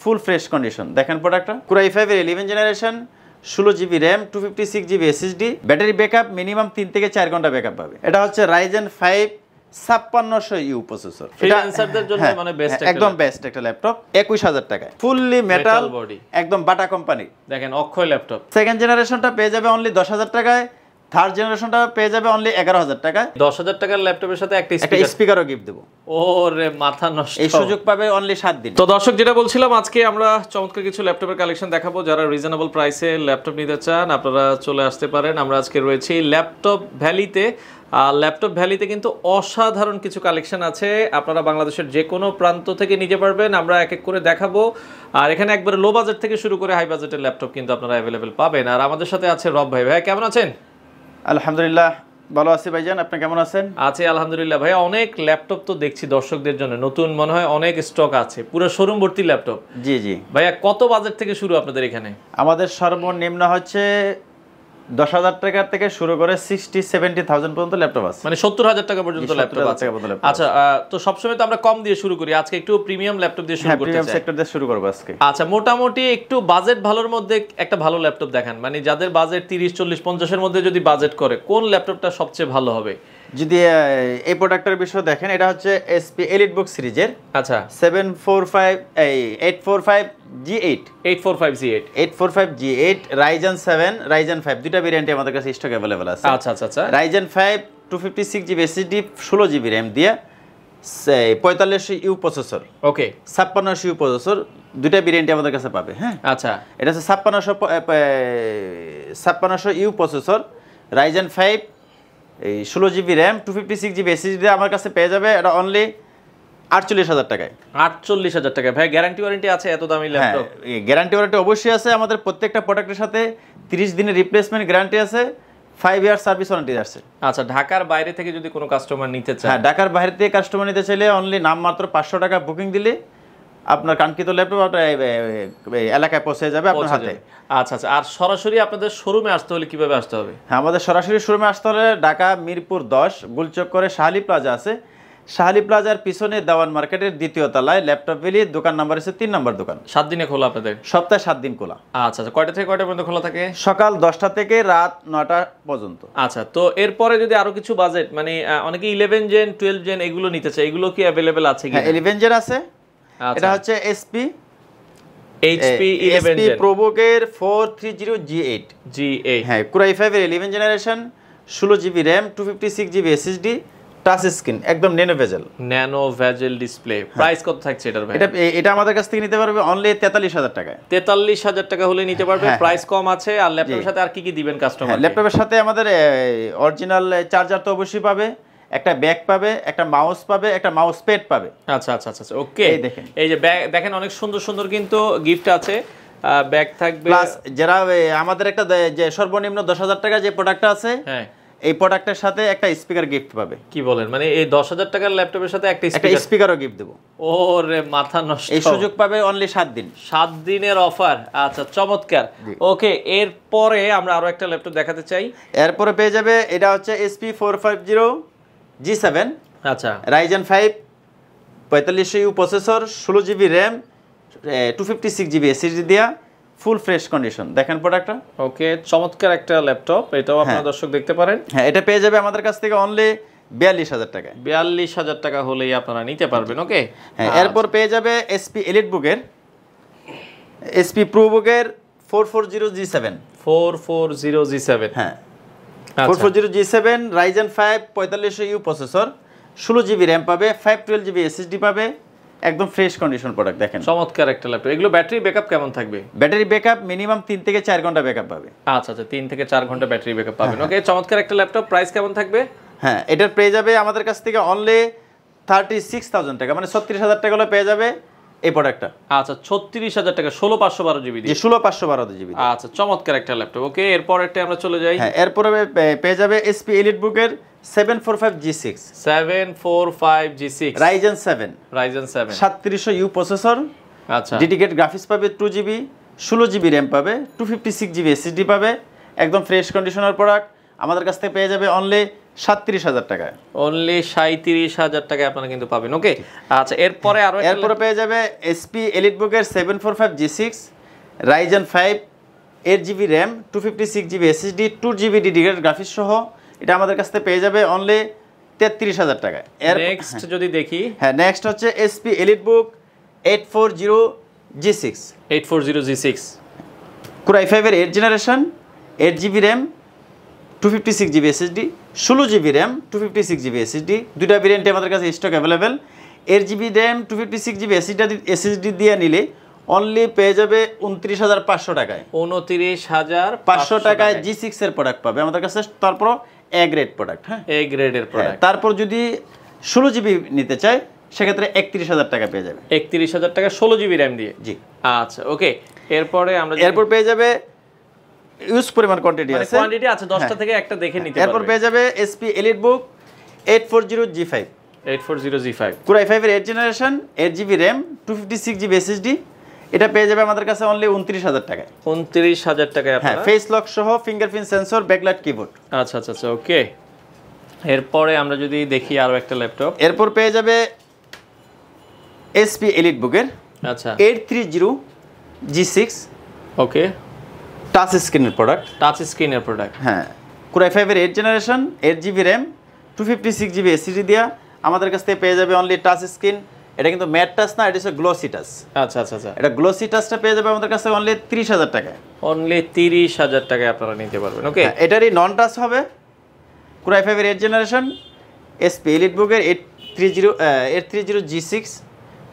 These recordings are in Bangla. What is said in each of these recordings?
Full fresh condition. দেখেন প্রোডাক্টটা Core i5 এর 11 generation, 16 GB RAM, 256 GB SSD, battery backup minimum 3 থেকে 4 ঘন্টা ব্যাকআপ পাবে। এটা হচ্ছে Ryzen 5 5600U প্রসেসর। ফ্রিল্যান্সারদের জন্য মানে বেস্ট একদম বেস্ট একটা ল্যাপটপ 21000 টাকায়, ফুললি মেটাল বডি, একদম বাটা কোম্পানি। দেখেন অক্ষয় ল্যাপটপ। সেকেন্ড জেনারেশনটা পেয়ে যাবে অনলি 10000 টাকায়, থার্ড জেনারেশনটা পেয়ে যাবে অনলি 11000 টাকায়। 10000 টাকার ল্যাপটপের সাথে একটা স্পিকারও গিফট দেব। ওরে মাথা নষ্ট, এই সুযোগ পাবে অনলি 7 দিন। তো দর্শক যেটা বলছিলাম, আজকে আমরা চমৎকার কিছু ল্যাপটপের কালেকশন দেখাবো। যারা রিজনেবল প্রাইসে ল্যাপটপ নিতে চান আপনারা চলে আসতে পারেন। আমরা আজকে রয়েছি ল্যাপটপ ভ্যালিতে। ল্যাপটপ ভ্যালিতে কিন্তু অসাধারণ কিছু কালেকশন আছে, আপনারা বাংলাদেশের যে কোনো প্রান্ত থেকে নিতে পারবেন। আমরা এক এক করে দেখাবো। আর এখানে একবারে লো বাজেট থেকে শুরু করে হাই বাজেটের ল্যাপটপ কিন্তু আপনারা অ্যাভেলেবেল পাবেন। আর আমাদের সাথে আছে রব ভাই। ভাই কেমন আছেন? আলহামদুলিল্লাহ ভালো আছি ভাইজান, আপনি কেমন আছেন? আছি আলহামদুলিল্লাহ। ভাই অনেক ল্যাপটপ তো দেখছি দর্শকদের জন্য নতুন, মনে হয় অনেক স্টক আছে, পুরো শোরুম ভর্তি ল্যাপটপ। জি জি ভাইয়া, কত বাজেট থেকে শুরু আপনাদের এখানে? আমাদের সর্বনিম্ন হচ্ছে 10000 টাকা থেকে শুরু করে 60-70,000 পর্যন্ত ল্যাপটপ আছে, মানে 70000 টাকা পর্যন্ত ল্যাপটপ আছে। আচ্ছা, তো সবসময় তো আমরা কম দিয়ে শুরু করি, আজকে একটু প্রিমিয়াম ল্যাপটপ দিয়ে শুরু করতে চাই। প্রিমিয়াম সেক্টর দিয়ে শুরু করব আজকে। আচ্ছা, মোটামুটি একটু বাজেট ভালোর মধ্যে একটা ভালো ল্যাপটপ দেখান, মানে যাদের বাজেট 30-40-50 এর মধ্যে যদি বাজেট করে কোন ল্যাপটপটা সবচেয়ে ভালো হবে? যদি এই প্রোডাক্টের বিষয় দেখেন, এটা হচ্ছে SP EliteBook সিরিজের। আচ্ছা, 845G8 845G8 Ryzen 7 Ryzen 5 দুইটা ভেরিয়েন্টে আমাদের কাছে স্টক अवेलेबल আছে। আচ্ছা আচ্ছা আচ্ছা, Ryzen 5 256GB SSD 16GB RAM দিয়ে 4500U প্রসেসর, ওকে 5600U প্রসেসর, দুইটা ভেরিয়েন্টে আমাদের কাছে পাবে। হ্যাঁ, আচ্ছা, এটা হচ্ছে 5600U প্রসেসর, Ryzen 5 এই 16GB RAM 256GB SSD আমার কাছে পেয়ে যাবে। এটা অনলি 48000 টাকায়। 48000 টাকা। ভাই গ্যারান্টি ওয়ারেন্টি আছে এত দামি ল্যাপটপ? গ্যারান্টি ওয়ারেন্টি অবশ্যই আছে। আমাদের প্রত্যেকটা প্রোডাক্টের সাথে 30 দিনের রিপ্লেসমেন্ট গ্যারান্টি আছে, 5 ইয়ার সার্ভিস ওয়ারেন্টি আছে। আচ্ছা, ঢাকার বাইরে থেকে যদি কোনো কাস্টমার নিতে চায়? হ্যাঁ, ঢাকার বাইরে থেকে কাস্টমার নিতে চাইলে অনলি নামমাত্র 500 টাকা বুকিং দিলে আপনার কাঙ্ক্ষিত ল্যাপটপ এলাকায় পৌঁছে যাবে আপনার হাতে। আচ্ছা আচ্ছা, আর সরাসরি আপনাদের শোরুমে আসতে হলে কিভাবে আসতে হবে? হ্যাঁ, আমাদের সরাসরি শোরুমে আসতে হলে ঢাকা মিরপুর 10 গোলচক্করে শাহালি প্লাজা আছে, শাহালি প্লাজার পিছনে দেওয়ান মার্কেটের দ্বিতীয় তলায় ল্যাপটপ ভ্যালি দোকান নাম্বার আছে 3 নম্বর দোকান। 7 দিনে খোলা আপনাদের? সপ্তাহে 7 দিন খোলা। আচ্ছা আচ্ছা, কয়টা থেকে কয়টা পর্যন্ত খোলা থাকে? সকাল 10টা থেকে রাত 9টা পর্যন্ত। আচ্ছা, তো এরপরে যদি আরো কিছু বাজেট, মানে অনেকে 11 জেন 12 জেন এগুলো নিতে চায়, এগুলো কি अवेलेबल আছে কি? হ্যাঁ, 11 জেন আছে। এটা হচ্ছে HP 11 জেন ProBook এর 430G8 হ্যাঁ, Core i5 এর 11 generation, 16GB RAM, 256GB SSD, touch screen, একদম ন্যানো ভেজেল ডিসপ্লে। প্রাইস কত থাকছে এটার ভাই? এটা আমাদের কাছ থেকে নিতে পারবে অনলি 43000 টাকায়। 43000 টাকা হলে নিতে পারবে, প্রাইস কম আছে। আর ল্যাপটপের সাথে আর কি কি দিবেন কাস্টমার? ল্যাপটপের সাথে আমাদের অরিজিনাল চার্জার তো অবশ্যই পাবে, একটা ব্যাগ পাবে, একটা মাউস পাবে, একটা মাউস প্যাড পাবে। আচ্ছা আচ্ছা আচ্ছা, ওকে। এই যে ব্যাগ দেখেন, অনেক সুন্দর সুন্দর কিন্তু গিফট আছে, ব্যাগ থাকবে। প্লাস যারা আমাদের একটা যে সর্বনিম্ন 10000 টাকা যে প্রোডাক্টটা আছে, হ্যাঁ, এই প্রোডাক্টের সাথে একটা স্পিকার গিফট পাবে। কি বলেন, মানে এই 10000 টাকার ল্যাপটপের সাথে একটা স্পিকারও গিফট দেব? ওরে মাথা নষ্ট, এই সুযোগ পাবে অনলি 7 দিন। 7 দিনের অফার। আচ্ছা, চমৎকার। ওকে, এরপরে আমরা আরো একটা ল্যাপটপ দেখাতে চাই। এরপরে পেয়ে যাবে, এটা হচ্ছে SP 450G7, আচ্ছা, Ryzen 5 4500U processor, 16GB RAM, 256GB SSD দিয়া ফুল ফ্রেশ কন্ডিশন। দেখেন প্রোডাক্টটা, ওকে, চমৎকার একটা ল্যাপটপ। এটাও আপনারা দর্শক দেখতে পারেন। হ্যাঁ, এটা পেয়ে যাবে আমাদের কাছ থেকে অনলি 42000 টাকায়। 42000 টাকা হলেই আপনারা নিতে পারবেন। ওকে, হ্যাঁ, এরপর পেয়ে যাবে SP EliteBook এর SP ProBook এর 440G7 হ্যাঁ, 440G7 Ryzen 5 4500U processor, 16GB RAM পাবে, 512GB SSD পাবে, একদম ফ্রেশ কন্ডিশন প্রোডাক্ট। দেখেন চমৎকার একটা ল্যাপটপ। এগুলো ব্যাটারি ব্যাকআপ কেমন থাকবে? ব্যাটারি ব্যাকআপ মিনিমাম 3 থেকে 4 ঘন্টা ব্যাকআপ পাবে। আচ্ছা আচ্ছা, 3 থেকে 4 ঘন্টা ব্যাটারি ব্যাকআপ পাবেন। ওকে, চমৎকার একটা ল্যাপটপ। প্রাইস কেমন থাকবে? হ্যাঁ, এটার পেয়ে যাবে আমাদের কাছ থেকে অনলি 36000 টাকা, মানে 36000 টাকা হলে পেয়ে যাবে এই প্রোডাক্টটা। আচ্ছা, 36000 টাকা, 16512GB দিয়ে। 16512GB। আচ্ছা, চমৎকার একটা ল্যাপটপ। ওকে, এরপরেরটা আমরা চলে যাই। হ্যাঁ, এরপরে পেয়ে যাবে SP EliteBook এর 745G6 Ryzen 7 3700U প্রসেসর, আচ্ছা, ডেডিকেটেড গ্রাফিক্স পাবে, 2GB 16GB RAM পাবে, 256GB SSD পাবে, একদম ফ্রেশ কন্ডিশনার প্রোডাক্ট। আমাদের কাছ থেকে পেয়ে যাবে অনলি 37,000 টাকায়। অনলি 37,000 টাকায় আপনারা কিন্তু পাবেন। ওকে, আচ্ছা এরপরে আরো এরপরে পেয়ে যাবে SP এলিটবুকের 745 G6 Ryzen 5 8GB RAM 256 GB SSD 2GB dedicated graphics সহ, এটা আমাদের কাছ থেকে পেয়ে যাবে অনলি 33,000 টাকায়। নেক্সট যদি দেখি, হ্যাঁ নেক্সট হচ্ছে SP EliteBook 840 G6 840G6 Core i5 এর 8 generation 8GB RAM 256 GB SSD 16GB RAM 256 GB SSD, দুইটা ভেরিয়েন্টে আমাদের কাছে stock available. 8GB RAM 256 GB SSD দিয়ে নিলে অনলি পেয়ে যাবে 29,500 টাকায়। 29,500 টাকায় G6 এর প্রোডাক্ট পাবে আমাদের কাছে। তারপর এ গ্রেড প্রোডাক্ট, হ্যাঁ এ গ্রেডের প্রোডাক্ট। তারপর যদি 16GB নিতে চায় সেক্ষেত্রে 31,000 টাকা পেয়ে যাবে। 31,000 টাকা 16GB RAM দিয়ে, জি আচ্ছা ওকে। এরপরে আমরা এরপর পেয়ে যাবে ইউজ পরিমাণ কোয়ান্টিটি আছে, কোয়ান্টিটি আছে 10টা থেকে একটা দেখে নিতে পারবে। এরপর পেয়ে যাবে SP EliteBook 840G5 840G5 Core i5 এর 8 generation 8GB RAM 256 GB SSD, এটা পেয়ে যাবে আমাদের কাছে অনলি 29,000 টাকায়। 29,000 টাকায় হ্যাঁ, আপনারা ফেস লক সহ ফিঙ্গারপ্রিন্ট সেন্সর ব্যাকলাইট কিবোর্ড। আচ্ছা আচ্ছা আচ্ছা ওকে। এরপরে আমরা যদি দেখি আরো একটা ল্যাপটপ, এরপর পেয়ে যাবে এসপি এলিটবুকের আচ্ছা 830G6 ওকে, টাচ স্ক্রিনের প্রোডাক্ট, টাচ স্ক্রিনের প্রোডাক্ট। হ্যাঁ Core i5 এর 8 generation 8GB RAM 256 GB SSD দিয়া আমাদের কাছ থেকে পেয়ে যাবে অনলি টাচ স্ক্রিন। এটা কিন্তু ম্যাট টাচ না, এটা হচ্ছে গ্লোসি টাচ। আচ্ছা আচ্ছা আচ্ছা, এটা গ্লোসি টাচটা পেয়ে যাবে আমাদের কাছে অনলি 30,000 টাকায়। অনলি 30,000 টাকায় আপনারা নিতে পারবেন। ওকে, এটারই নন টাচ হবে Core i5 এর 8 generation SP এলিটবুকের 830G6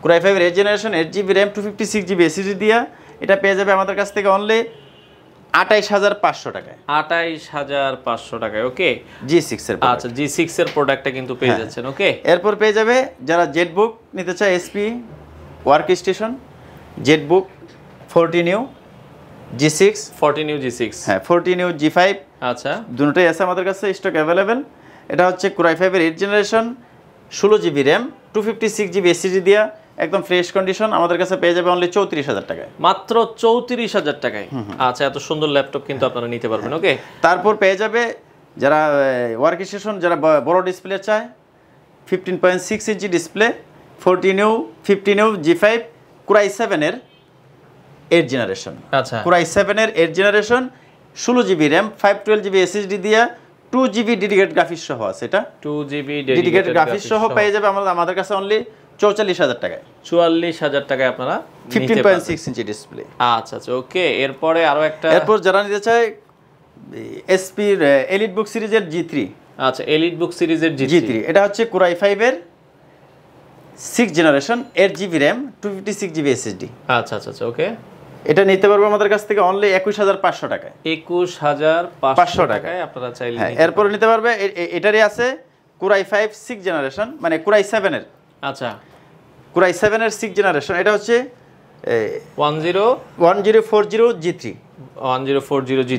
Core i5 এর 8 generation 8GB RAM 256 GB SSD দিয়া এটা পেয়ে যাবে আমাদের কাছ থেকে অনলি 28,500 টাকায়। 28,500 টাকায়। ওকে, G6 এর আচ্ছা G6 এর প্রোডাক্টটা কিন্তু পেয়ে যাচ্ছেন। ওকে, এরপর পেয়ে যাবে যারা জেটবুক নিতে চায় SP work station Jetbook 40 new G6 40 new G6, হ্যাঁ 40 নিউ G5, আচ্ছা দুটোই আছে আমাদের কাছে স্টক অ্যাভেলেবেল। এটা হচ্ছে Core i5 এর 8 generation 16GB RAM 256 GB SSD দিয়া একদম ফ্রেশ কন্ডিশন আমাদের কাছে পেয়ে যাবে অনলি 34,000 টাকায়। মাত্র 34,000 টাকায়। আচ্ছা, এত সুন্দর ল্যাপটপ কিন্তু আপনারা নিতে পারবেন। ওকে, তারপর পেয়ে যাবে যারা ওয়ার্ক স্টেশন যারা বড় ডিসপ্লে চায় 15.6 ইঞ্চি ডিসপ্লে 40 নিউ 50 নিউ G5 Core i7 এর 8 জেনারেশন, আচ্ছা Core i7 এর 8 generation 16GB RAM 512GB SSD দিয়া 2GB ডেডিকেটেড গ্রাফিক্স সহ আছে। এটা 2GB ডেডিকেটেড গ্রাফিক্স সহ পেয়ে যাবে আমাদের কাছে অনলি 44,000 টাকায়। 44,000 টাকায় আপনারা 15.6 ইঞ্চি ডিসপ্লে। আচ্ছা আচ্ছা ওকে। এরপরে আরো একটা, এরপর যারা নিতে চায় এসপি এলিটবুক সিরিজের G3, আচ্ছা এলিটবুক সিরিজের G3 এটা হচ্ছে Core i5 এর 6 generation 8GB RAM 256 GB SSD। আচ্ছা আচ্ছা আচ্ছা ওকে, এটা নিতে পারবো আমাদের কাছ থেকে অনলি 21,500 টাকায়। 21,500 টাকায় আপনারা চাইলে হ্যাঁ, এরপর নিতে পারবে এটারই আছে Core i5 6 জেনারেশন মানে Core i7 এর, আচ্ছা Core i7 এর 6 জেনারেশন এটা হচ্ছে 1040G3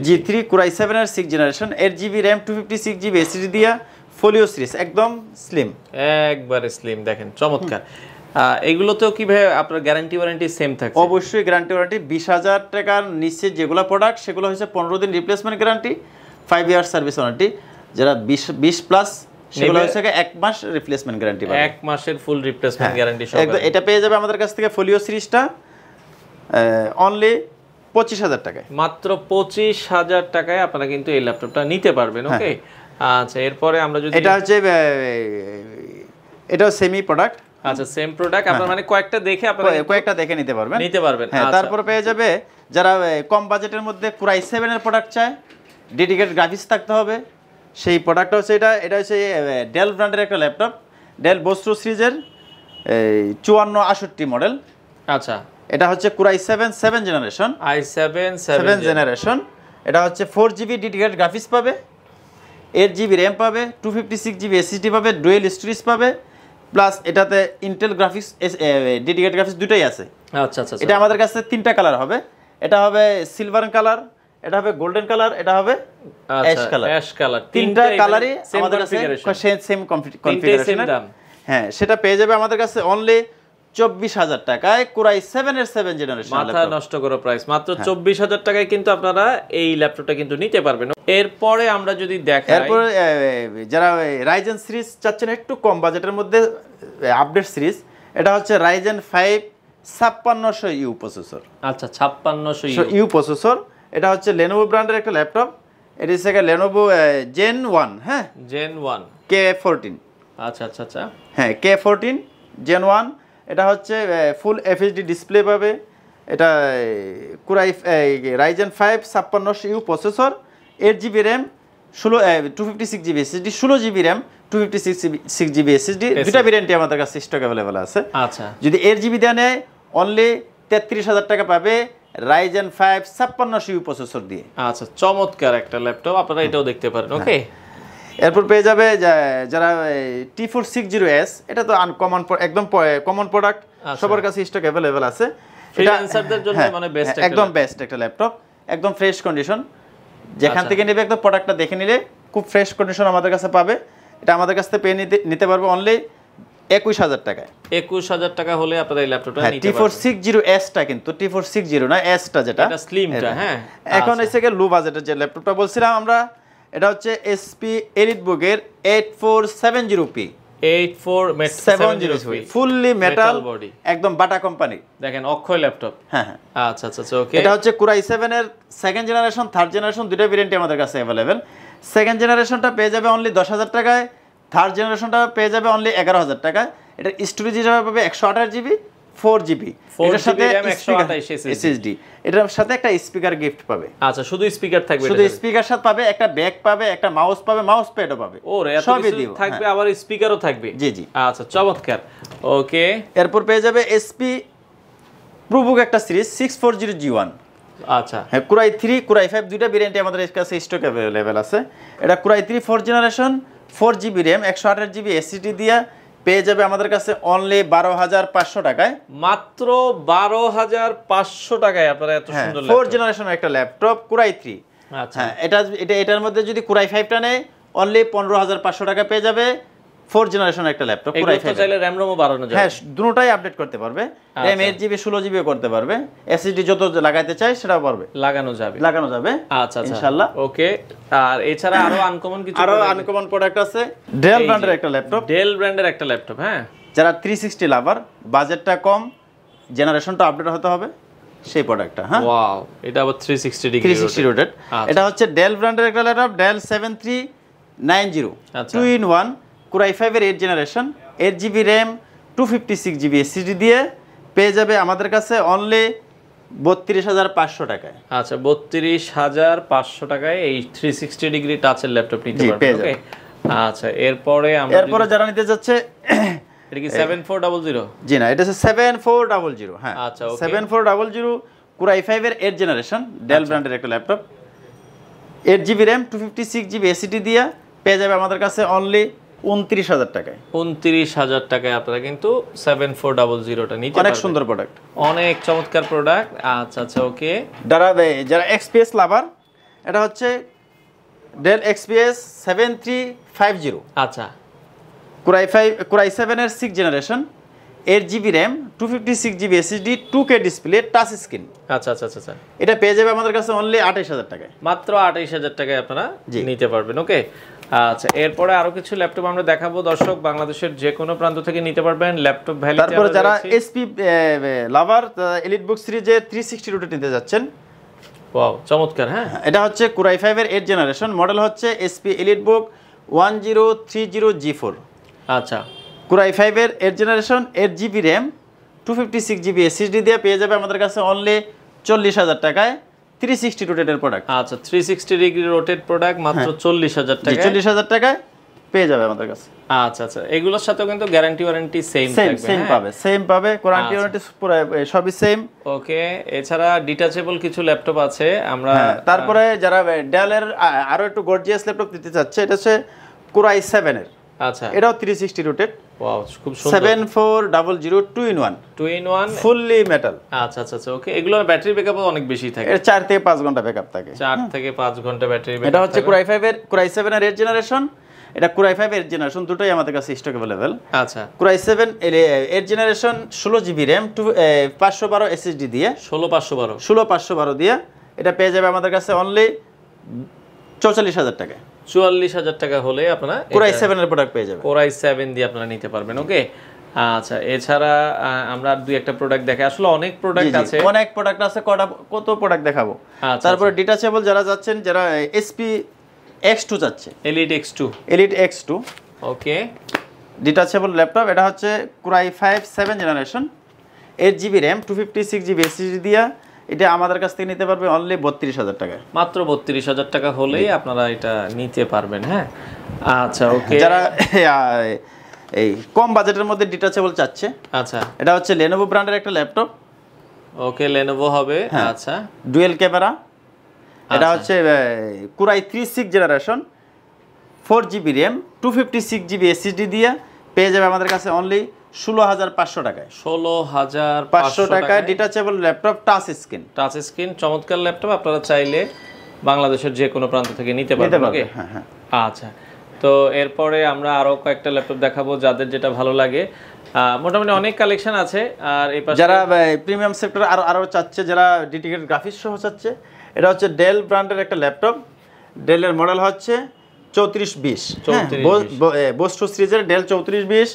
G3 Core i7 এর 6 generation 8GB RAM 256 GB SSD দিয়া ফোলিও সিরিজ একদম স্লিম, একবারে স্লিম, দেখেন চমৎকার। এগুলোতেও কি ভাই আপনার গ্যারান্টি ওয়ারেন্টি সেম থাকে? অবশ্যই গ্যারান্টি ওয়ারেন্টি। 20,000 টাকার নিচে যেগুলো প্রোডাক্ট সেগুলো হচ্ছে 15 দিন replacement guarantee 5 year service warranty, যারা 20 প্লাস সেগুলো হচ্ছে 1 মাস রিপ্লেসমেন্ট গ্যারান্টি পাবে। 1 মাসের ফুল রিপ্লেসমেন্ট গ্যারান্টি সহ এটা পেয়ে যাবে আমাদের কাছ থেকে ফোলিও সিরিজটা অনলি 25,000 টাকায়। মাত্র 25,000 টাকায় আপনারা কিন্তু এই ল্যাপটপটা নিতে পারবেন। ওকে, আচ্ছা এরপরে আমরা যদি এটা হচ্ছে এটা সেমি প্রোডাক্ট, আচ্ছা সেম প্রোডাক্ট আপনারা মানে কয়েকটা দেখে আপনারা কয়েকটা দেখে নিতে পারবেন। আচ্ছা তারপর পেয়ে যাবে যারা কম বাজেটের মধ্যে Core i7 এর প্রোডাক্ট চায় ডেডিকেটেড গ্রাফিক্স থাকতে হবে সেই প্রোডাক্টটা হচ্ছে এটা হচ্ছে ডেল ব্র্যান্ডের একটা ল্যাপটপ ডেল বস্ত্র সিরিজের 5468 মডেল। আচ্ছা এটা হচ্ছে Core i7 7 জেনারেশন জেনারেশন এটা হচ্ছে 4GB ডেডিকেটেড গ্রাফিক্স পাবে 8GB RAM পাবে 256GB SSD পাবে ডুয়েল স্টোরেজ পাবে প্লাস এটাতে ইন্টেল গ্রাফিক্স ডেডিকেটেড গ্রাফিক্স দুটোই আছে। আচ্ছা আচ্ছা এটা আমাদের কাছে 3টা কালার হবে, এটা হবে সিলভার কালার, এটা হবে গোল্ডেন কালার, এটা হবে অ্যাশ কালার। 3টা কালারই আমাদের কাছে সেম কনফিগারেশন। হ্যাঁ, সেটা পেয়ে যাবে আমাদের কাছে অনলি 24,000 টাকায় কোরাই 7 এর 7 জেনারেশন মাথা নষ্ট করা প্রাইস, মাত্র 24,000 টাকায় কিন্তু আপনারা এই ল্যাপটপটা কিন্তু নিতে পারবেন। এরপরে আমরা যদি দেখাই, এরপর যারা রাইজেন সিরিজ চাচ্ছেন একটু কম বাজেটের মধ্যে আপডেট সিরিজ, এটা হচ্ছে রাইজেন 5 5600U প্রসেসর। আচ্ছা 5600U প্রসেসর, এটা হচ্ছে লেনোভো ব্র্যান্ডের একটা ল্যাপটপ। এটি হচ্ছে লেনোভো জেন 1, হ্যাঁ জেন 1 K14। আচ্ছা আচ্ছা আচ্ছা, হ্যাঁ K14 জেন 1। এটা হচ্ছে ফুল এফএইচডি ডিসপ্লে পাবে। এটা core i Ryzen 5 5600U processor, 8GB RAM, 256GB SSD, 16GB RAM, 256GB SSD. দুটা ভেরিয়েন্টই আমাদের কাছে স্টক অ্যাভেলেবল আছে। আচ্ছা, যদি 8GB দিয়ে নেয় অনলি 33,000 টাকা পাবে রাইজেন 5 5600U প্রসেসর দিয়ে। আচ্ছা, চমৎকার একটা ল্যাপটপ, আপনারা এটাও দেখতে পারেন। ওকে, এরপর পেয়ে যাবে যারা T460S, এটা তো আনকমন, একদম কমন প্রোডাক্ট, সবার কাছে স্টক অ্যাভেলেবল আছে। ফ্রিল্যান্সারদের জন্য মানে বেস্ট, একদম বেস্ট একটা ল্যাপটপ, একদম ফ্রেশ কন্ডিশন। যেখান থেকে নেবে একদম প্রোডাক্টটা দেখে নিলে খুব ফ্রেশ কন্ডিশন আমাদের কাছে পাবে। এটা আমাদের কাছ থেকে পেয়ে নিতে পারবে অনলি 21,000 টাকায়। 21,000 টাকা হলে আপনারা এই ল্যাপটপটা নিতে পারবেন। T460S টা কিন্তু T460 না, S টা যেটা, এটা স্লিমটা। হ্যাঁ, এখন এসে লো বাজেটের যে ল্যাপটপটা বলছিলাম আমরা, এটা হচ্ছে HP EliteBook এর 8470P। 8470P fully metal body, একদম বাটা কোম্পানি। দেখেন অক্ষয় ল্যাপটপ। হ্যাঁ হ্যাঁ, আচ্ছা আচ্ছা ওকে। এটা হচ্ছে কোরাই 7 এর 2nd জেনারেশন, 3rd জেনারেশন, দুটো ভেরিয়েন্টই আমাদের কাছে अवेलेबल। 2nd জেনারেশনটা পেয়ে যাবে অনলি 10,000 টাকায়, 3rd জেনারেশনটা পেয়ে যাবে অনলি 11,000 টাকায়। এটা স্টোরেজ হিসেবে পাবে 128GB 4GB, এটার সাথে 128 SSD, এটার সাথে একটা স্পিকার গিফট পাবে। আচ্ছা, শুধু স্পিকার থাকবে? শুধু স্পিকার সাথে পাবে, একটা ব্যাগ পাবে, একটা মাউস পাবে, মাউস প্যাডও পাবে। ওরে এত কিছু থাকবে, আবার স্পিকারও থাকবে? জি জি। আচ্ছা, চমৎকার। ওকে, এরপর পেয়ে যাবে SP ProBook একটা সিরিজ 640G1। আচ্ছা, হ্যাঁ কোরাই 3 কোরাই 5 দুইটা ভেরিয়েন্টই আমাদের কাছে স্টক अवेलेबल আছে। এটা core i 3 4th generation, 4GB RAM, 128GB SSD দিয়া পেয়ে যাবে আমাদের কাছে অনলি 12,500 টাকায়। মাত্র 12,500 টাকায় আপনারা এত সুন্দর ল্যাপটপ, 4th জেনারেশনের একটা ল্যাপটপ কোরাই 3। আচ্ছা, হ্যাঁ এটার মধ্যে যদি কোরাই 5 টা নেয় অনলি 15,500 টাকা পেয়ে যাবে 4th জেনারেশনের একটা ল্যাপটপ কোরাই 5। চাইলে RAM ROM বাড়ানো যাবে? হ্যাঁ, দুটোটাই আপডেট করতে পারবে। RAM 8GB 16GB করতে পারবে, SSD যত লাগাইতে চাই সেটাও পারবে, লাগানো যাবে। আচ্ছা আচ্ছা, ইনশাআল্লাহ। ওকে, আর এছাড়া আরো আনকমন কিছু, আরো আনকমন প্রোডাক্ট আছে। ডেল ব্র্যান্ডের একটা ল্যাপটপ, ডেল ব্র্যান্ডের একটা ল্যাপটপ। হ্যাঁ, যারা 360 লাভার, বাজেটটা কম, জেনারেশনটা আপডেট হতে হবে, সেই প্রোডাক্টটা। হ্যাঁ, ওয়াও, এটা আবার 360 রোটেট। এটা হচ্ছে ডেল ব্র্যান্ডের একটা ল্যাপটপ, ডেল 7390, 2-in-1 কোরাই 5 এর 8th generation, 8GB RAM, 256GB SSD দিয়ে পেয়ে যাবে আমাদের কাছে অনলি 32,500 টাকায়। আচ্ছা, 32,500 টাকায় এই 360 ডিগ্রি টাচের ল্যাপটপ নিতে পারবেন। ওকে, আচ্ছা, এরপরে যারা নিতে যাচ্ছে, এটা কি 7400? জি না, এটা হচ্ছে 7400। হ্যাঁ, আচ্ছা, 7400 কোরাই 5 এর 8th জেনারেশন, ডেল ব্র্যান্ডের একটা laptop, 8GB RAM, 256GB SSD দিয়ে পেয়ে যাবে আমাদের কাছে অনলি 29,000 টাকায়। 29,000 টাকায় আপনারা কিন্তু 7400টা নিতে পারবেন। অনেক সুন্দর প্রোডাক্ট, অনেক চমৎকার প্রোডাক্ট। আচ্ছা আচ্ছা, ওকে। যারা XPS লাভার, এটা হচ্ছে ডেল XPS 7350। আচ্ছা, কোরাই 7 এর 6th generation, 8GB RAM, 256GB SSD, 2K display, touch screen. আচ্ছা আচ্ছা আচ্ছা, এটা পেয়ে যাবে আমাদের কাছে অনলি 28,000 টাকায়। মাত্র 28,000 টাকায় আপনারা নিতে পারবেন। ওকে, আচ্ছা, এরপরে আরো কিছু ল্যাপটপ আমরা দেখাবো দর্শক, বাংলাদেশের যে কোনো প্রান্ত থেকে নিতে পারবেন ল্যাপটপ ভ্যালিতে। তারপরে যারা SP লাভার EliteBook সিরিজে 360 রোটেট নিতে যাচ্ছেন, ওয়াও চমৎকার। হ্যাঁ, এটা হচ্ছে কোরাই 5 এর 8th জেনারেশন, মডেল হচ্ছে SP EliteBook 1030G4। আচ্ছা, কোরাই 5 এর 8th generation, 8GB RAM, 256GB SSD দিয়ে পেয়ে যাবে আমাদের কাছে অনলি 40,000 টাকায় 360 রোটেটের প্রোডাক্ট। আচ্ছা, 360 ডিগ্রি রোটেট প্রোডাক্ট মাত্র 40,000 টাকায়। 40,000 টাকায় পেয়ে যাবে আমাদের কাছে। আচ্ছা আচ্ছা, এগুলোর সাথেও কিন্তু গ্যারান্টি ওয়ারেন্টি সেম থাকবে? সেম পাবে, গ্যারান্টি ওয়ারেন্টি পুরো সবই সেম। ওকে, এছাড়া ডিটাচেবল কিছু ল্যাপটপ আছে আমরা। তারপরে যারা ডেলের আরো একটু গর্জিয়াস ল্যাপটপ দিতে চাচ্ছে, এটা হচ্ছে কোরাই 7 এর। আচ্ছা, এটাও 360 রোটেট। ওয়াও, খুব সুন্দর। 7400 2-in-1 ফুললি মেটাল। আচ্ছা আচ্ছা আচ্ছা, ওকে। এগুলোর ব্যাটারি ব্যাকআপ অনেক বেশি থাকে? এর 4 থেকে 5 ঘন্টা ব্যাকআপ থাকে। 4 থেকে 5 ঘন্টা ব্যাটারি ব্যাকআপ। এটা হচ্ছে কোরাই 7 এর 8th জেনারেশন, এটা Core i5 এর জেনারেশন দুটোই আমাদের কাছে স্টক अवेलेबल। আচ্ছা, Core i7 এর জেনারেশন 16GB RAM 512 SSD দিয়ে 16512 দিয়ে এটা পেয়ে যাবে আমাদের কাছে অনলি 44000 টাকায়। 44000 টাকা হলে আপনারা Core i7 এর প্রোডাক্ট পেয়ে যাবেন। Core i7 দিয়ে আপনারা নিতে পারবেন। ওকে, আচ্ছা, এছাড়া আমরা দুই একটা প্রোডাক্ট দেখে, আসলে অনেক প্রোডাক্ট আছে, অনেক প্রোডাক্ট আছে, কত প্রোডাক্ট দেখাবো। আচ্ছা, তারপরে ডিটাচেবল যারা যাচ্ছেন, যারা SP X2 যাচ্ছে, Elite X2, Elite X2, ওকে, ডিটাচেবল ল্যাপটপ। এটা হচ্ছে Core i5 7 generation, 8GB RAM 256GB SSD দিয়া এটা আমাদের কাছ থেকে নিতে পারবে অনলি 32000 টাকায়। মাত্র 32000 টাকা হলেই আপনারা এটা নিতে পারবেন। হ্যাঁ, আচ্ছা, ওকে, যারা এই কম বাজেটের মধ্যে ডিটাচেবল চাচ্ছে, আচ্ছা, এটা হচ্ছে Lenovo ব্র্যান্ডের একটা ল্যাপটপ। ওকে, Lenovo হবে। আচ্ছা, ডুয়েল ক্যামেরা। এটা হচ্ছে Core i3 6 generation, 4GB RAM 256GB SSD দিয়ে পেয়ে যাবে আমাদের কাছে অনলি 16500 টাকায়। 16500 টাকায় ডিটাচেবল ল্যাপটপ, টাচ স্ক্রিন, চমৎকার ল্যাপটপ। আপনারা চাইলে বাংলাদেশের যে কোনো প্রান্ত থেকে নিতে পারবেন। ওকে, হ্যাঁ। আচ্ছা, তো এরপরে আমরা আরো কয়েকটা ল্যাপটপ দেখাবো, যাদের যেটা ভালো লাগে। মোটামুটি অনেক কালেকশন আছে। আর এই পাশে যারা প্রিমিয়াম সেক্টর আরো চাচ্ছে, যারা ডেডিকেটেড গ্রাফিক্স সহ চাচ্ছে, এটা হচ্ছে ডেল ব্র্যান্ডের একটা ল্যাপটপ। ডেলের মডেল হচ্ছে 3420, বোস্টো সিরিজের ডেল 3420।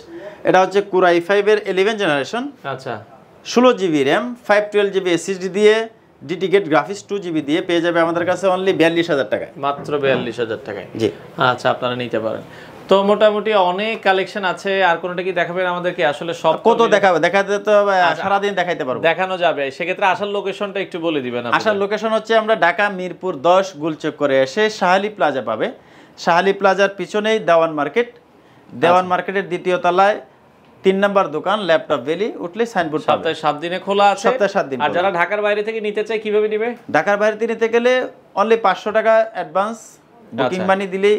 এটা হচ্ছে Core i5 এর 11 জেনারেশন, আচ্ছা, 16GB RAM 512GB SSD দিয়ে ডেডিকেটেড গ্রাফিক্স 2GB দিয়ে পেয়ে যাবে আমাদের কাছে অনলি 42000 টাকায়। মাত্র 42000 টাকায়। জি, আচ্ছা, আপনারা নিতে পারেন। তো মোটামুটি অনেক কালেকশন আছে। আর কোনটা কি দেখাবেন আমাদেরকে? আসলে সব কত দেখাতে তো সারাদিন দেখাইতে পারবো। দেখানো যাবে, সেক্ষেত্রে আসার লোকেশনটা একটু বলে দিবেন। আসার লোকেশন হচ্ছে আমরা ঢাকা মিরপুর 10 গুলচক করে এসে শাহালি প্লাজা পাবে। শাহালি প্লাজার পিছনেই দেওয়ান মার্কেট, দেওয়ান মার্কেটের দ্বিতীয় তলায় 3 নম্বর দোকান ল্যাপটপ ভ্যালি, উঠলে সাইনবোর্ড পাবে। সপ্তাহে 7 দিনে খোলা আছে। সপ্তাহে 7 দিন। আর যারা ঢাকার বাইরে থেকে নিতে চায় কিভাবে নিবে? ঢাকার বাইরে থেকে নিতে গেলে অনলি 500 টাকা অ্যাডভান্স বুকিং মানি দিলেই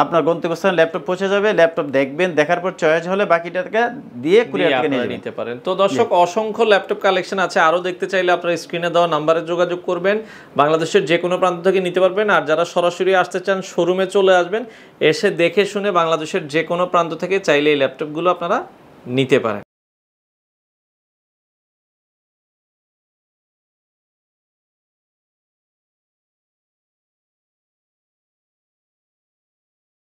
আপনার গন্তব্যস্থানে ল্যাপটপ পৌঁছে যাবে। ল্যাপটপ দেখবেন, দেখার পর চয়েস হলে বাকি টাকা দিয়ে কুরিয়ার থেকে নিতে পারেন। তো দর্শক, অসংখ্য ল্যাপটপ কালেকশন আছে। আরো দেখতে চাইলে আপনারা স্ক্রিনে দেওয়া নম্বরে যোগাযোগ করবেন। বাংলাদেশের যে কোনো প্রান্ত থেকে নিতে পারবেন। আর যারা সরাসরি আসতে চান, শোরুমে চলে আসবেন, এসে দেখে শুনে বাংলাদেশের যে কোনো প্রান্ত থেকে চাইলে এই ল্যাপটপগুলো আপনারা নিতে পারেন।